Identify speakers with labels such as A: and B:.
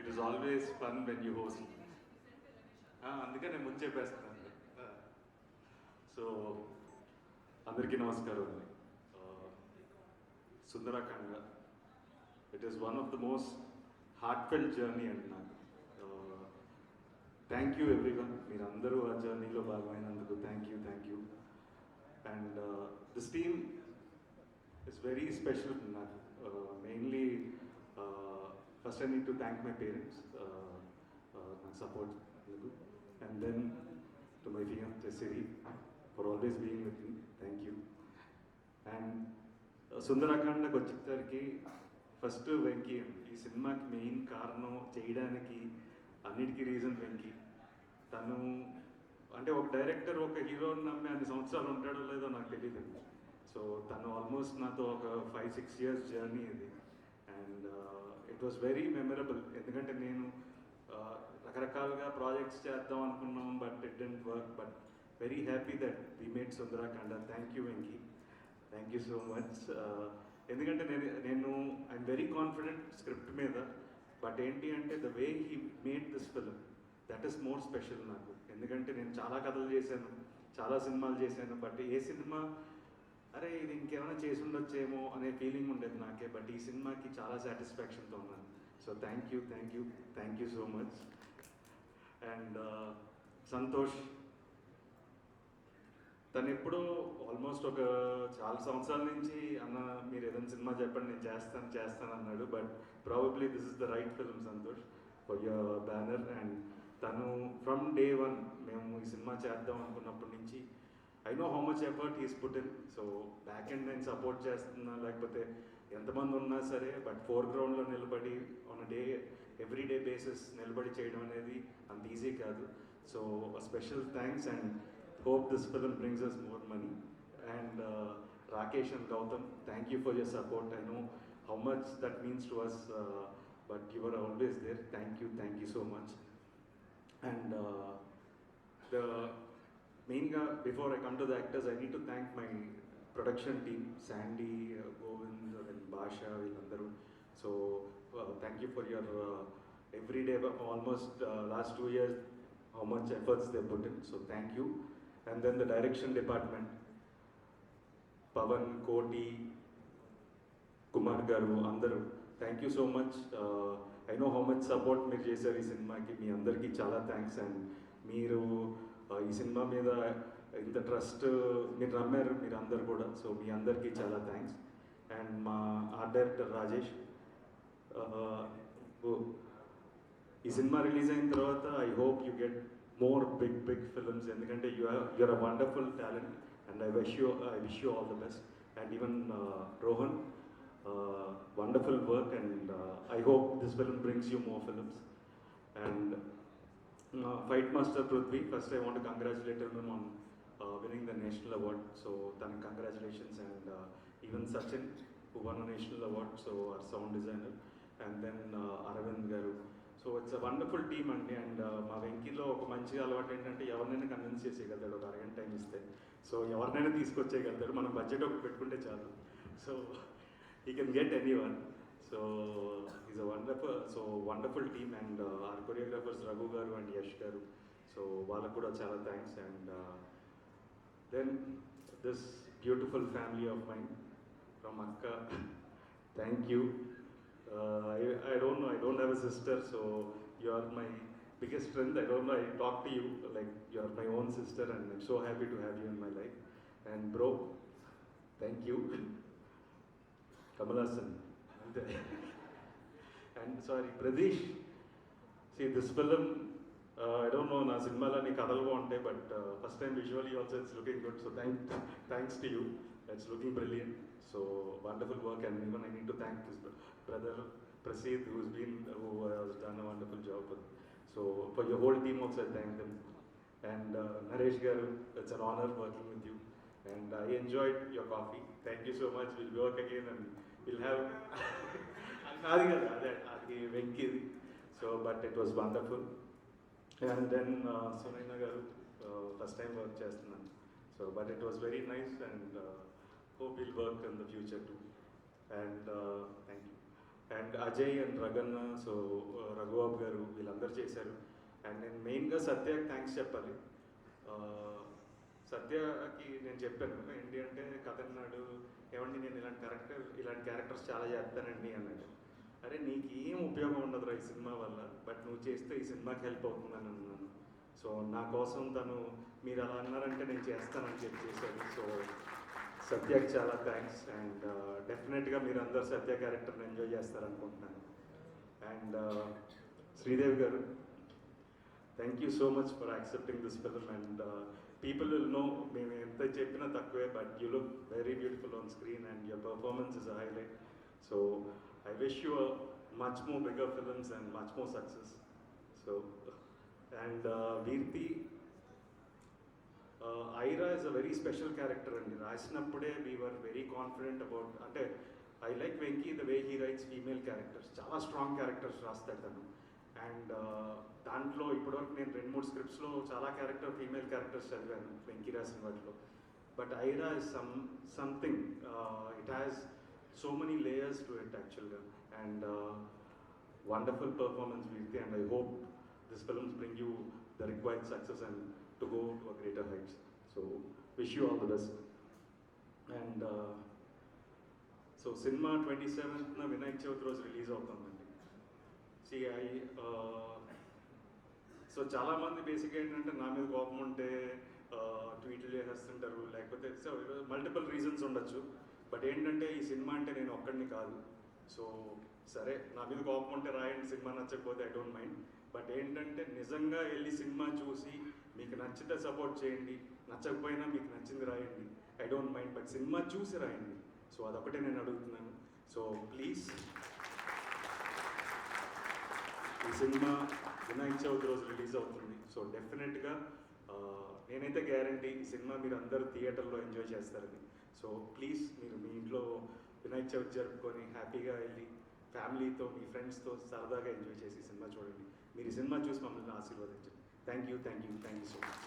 A: It is always fun when you host. అందుకే నేను ముందు చెప్పేస్తాను. సో అందరికీ నమస్కారం అండి. Sundarakanda it is one of the most heartfelt journey అండి నాకు. థ్యాంక్ యూ ఎవ్రీవన్, మీరు అందరూ ఆ జర్నీలో భాగమైనందుకు thank you. And this team is very special నాకు. Mainly first I need to thank my parents నాకు సపోర్ట్ అందుకు. And then to my fiancee Siri for always being with me, thank you. And సుందరాకాండకు వచ్చేసరికి ఫస్ట్ వెంకీ. ఈ సినిమాకి main కారణం చేయడానికి అన్నిటికీ రీజన్ వెంకీ. తను అంటే ఒక డైరెక్టర్ ఒక హీరోని నమ్మి అన్ని సంవత్సరాలు ఉంటాడో లేదో నాకు తెలియదు. సో తను ఆల్మోస్ట్ నాతో ఒక 5-6 years జర్నీ ఇది. And it was very memorable, ఎందుకంటే నేను రకరకాలుగా ప్రాజెక్ట్స్ చేద్దాం అనుకున్నాం, but it didn't work. But very happy that we made Sundarakanda. Thank you Venky, thank you so much. ఎందుకంటే నేను ఐఎమ్ వెరీ కాన్ఫిడెంట్ స్క్రిప్ట్ మీద, బట్ ఏంటి అంటే the way he made this film that is more special నాకు. ఎందుకంటే నేను చాలా కథలు చేశాను, చాలా సినిమాలు చేశాను, బట్ ఏ సినిమా అరే ఇది ఇంకేమైనా చేసి ఉండొచ్చేమో అనే ఫీలింగ్ ఉండేది నాకే. బట్ ఈ సినిమాకి చాలా సాటిస్ఫాక్షన్తో ఉన్నాను. So thank you so much. And Santosh, తను ఎప్పుడో ఆల్మోస్ట్ ఒక చాలా సంవత్సరాల నుంచి అన్న మీరు ఏదైనా సినిమా చెప్పండి నేను చేస్తాను అన్నాడు. But probably this is the right film Santosh for your banner. And తను ఫ్రమ్ డే 1 మేము ఈ సినిమా చేద్దాం అనుకున్నప్పటి నుంచి I know how much effort he's put in. So back end నేను సపోర్ట్ చేస్తున్నా, లేకపోతే ఎంతమంది ఉన్నా సరే, బట్ ఫోర్గ్రౌండ్లో నిలబడి on day every day basis నిలబడి చేయడం అనేది అంత ఈజీ కాదు. So special thanks and hope this film brings us more money. And Rakesh and Gautam, thank you for your support. I know how much that means to us, but you were always there. Thank you so much. And the main guy, before I come to the actors, I need to thank my production team, Sandy, Govind and Basha, villandaru. So thank you for your every day, almost last 2 years, how much efforts they put in. So thank you. And then the direction department, Pavan, Koti, Kumar garu, andaru, thank you so much. I know how much support మీరు చేశారు ఈ సినిమాకి. మీ అందరికీ చాలా thanks. And మీరు ఈ cinema మీద ఇంత ట్రస్ట్ మీరు నమ్మారు మీరు అందరు కూడా. సో మీ అందరికీ చాలా థ్యాంక్స్. అండ్ మా ఆర్ట్ డైరెక్టర్ రాజేష్, ఈ సినిమా రిలీజ్ అయిన తర్వాత I hope you get more big films, ఎందుకంటే you're a wonderful talent and I wish you all the best. And even Rohan, wonderful work, and I hope this film brings you more films. And Fight Master Prithvi, first I want to congratulate him on winning the national award. So thank congratulations. And even Sachin, who won a national award, so our sound designer. And then Aravind garu. So it's a wonderful team అండి. And మా వెంకీలో ఒక మంచిగా అలవాటు ఏంటంటే ఎవరినైనా convince చేసేయగలుగుతాడు ఒక అరగంట time ఇస్తే. సో ఎవరినైనా తీసుకొచ్చేయగలుగుతాడు, మనం బడ్జెట్ ఒకటి పెట్టుకుంటే చాలు. So he can get anyone. So is a wonderful team. And our choreographers Raghu గారు అండ్ యష్ గారు, సో వాళ్ళకు కూడా చాలా thanks. And then this beautiful family of mine from అక్క, thank you. I don't know, I don't have a sister, so you are my biggest strength. I don't know, I talk to you like you are my own sister, and I'm so happy to have you in my life. And bro, thank you. Kamal Hassan. And sorry, Pradesh. See, this film, I don't know, na cinema la ni kadalga unte, but first time visually also it's looking good. So thanks to you. It's looking brilliant. So wonderful work. And even I need to thank his brother Prasid, who has done a wonderful job. So for your whole team also I thank them. And Naresh garu, it's an honor working with you. And I enjoyed your coffee. Thank you so much. We'll work again and we'll have adi Venki. So but it was wonderful. And then Sunaina garu, first time work chestunnanu. So but it was very nice, and hope we'll work in the future too. And thank you. And Ajay and రగన్న, so Raghubabu గారు వీళ్ళందరూ చేశారు. And నేను మెయిన్గా సత్యకి thanks చెప్పాలి. సత్యకి నేను చెప్పాను ఏంటి అంటే, కథ అన్నాడు, ఏమండి నేను ఇలాంటి క్యారెక్టర్స్ చాలా చేస్తానండి అన్నాడు. అరే నీకు ఏం ఉపయోగం ఉండదురా ఈ సినిమా వల్ల, బట్ నువ్వు చేస్తే ఈ సినిమాకి హెల్ప్ అవుతుందని అన్నాను. సో నా కోసం తను మీరు అలా అన్నారంటే నేను చేస్తానని చెప్పి చేశాను. సో సత్యకి చాలా థ్యాంక్స్. అండ్ డెఫినెట్గా మీరు అందరు సత్య క్యారెక్టర్ని ఎంజాయ్ చేస్తారనుకుంటున్నాను. అండ్ శ్రీదేవి గారు, thank you so much for accepting this film. And people will know, మేము ఎంత చెప్పినా తక్కువే, but you look very beautiful on screen and your performance is a highlight. So I wish you a much more bigger films and much more success. So, and Veerti, Aira is a very special character, and రాసినప్పుడే we were very confident about, అంటే I like Venki the way he writes female characters, చాలా strong characters రాస్తాడు తను. And దాంట్లో ఇప్పటివరకు నేను 2-3 స్క్రిప్ట్స్లో చాలా female characters చదివాను వెంకీ రాసిన వాటిలో. But Aira is something, it has so many layers to it actually, and wonderful performance Veerti, and I hope this films bring you the required success and to go to a greater heights. So wish you all the best. And so cinema 27th na Vinayak Chavithi roju release avutundandi. See I so చాలా మంది బేసిక్గా ఏంటంటే నా మీద కోపం ఉంటే ట్వీట్లు చేసేస్తుంటారు, లేకపోతే సో మల్టిపుల్ రీజన్స్ ఉండొచ్చు. బట్ ఏంటంటే ఈ సినిమా అంటే నేను ఒక్కడిని కాదు. సో సరే నా మీద కోపం ఉంటే రాయండి, సినిమా నచ్చకపోతే ఐ డోంట్ మైండ్. బట్ ఏంటంటే నిజంగా వెళ్ళి సినిమా చూసి మీకు నచ్చితే సపోర్ట్ చేయండి, నచ్చకపోయినా మీకు నచ్చింది రాయండి, I don't mind. But cinema చూసి రాయండి. సో అదొకటే నేను అడుగుతున్నాను. సో ప్లీజ్, ఈ సినిమా వినాయక చవితి రోజు రిలీజ్ అవుతుంది. సో డెఫినెట్గా నేనైతే గ్యారంటీ ఈ సినిమా మీరు అందరూ థియేటర్లో ఎంజాయ్ చేస్తారని. సో ప్లీజ్ మీరు మీ ఇంట్లో వినాయక చవితి జరుపుకొని హ్యాపీగా వెళ్ళి ఫ్యామిలీతో మీ ఫ్రెండ్స్తో సరదాగా ఎంజాయ్ చేసి సినిమా చూడండి. మీరు ఈ సినిమా చూసి మమ్మల్ని ఆశీర్వదించండి. Thank you so much.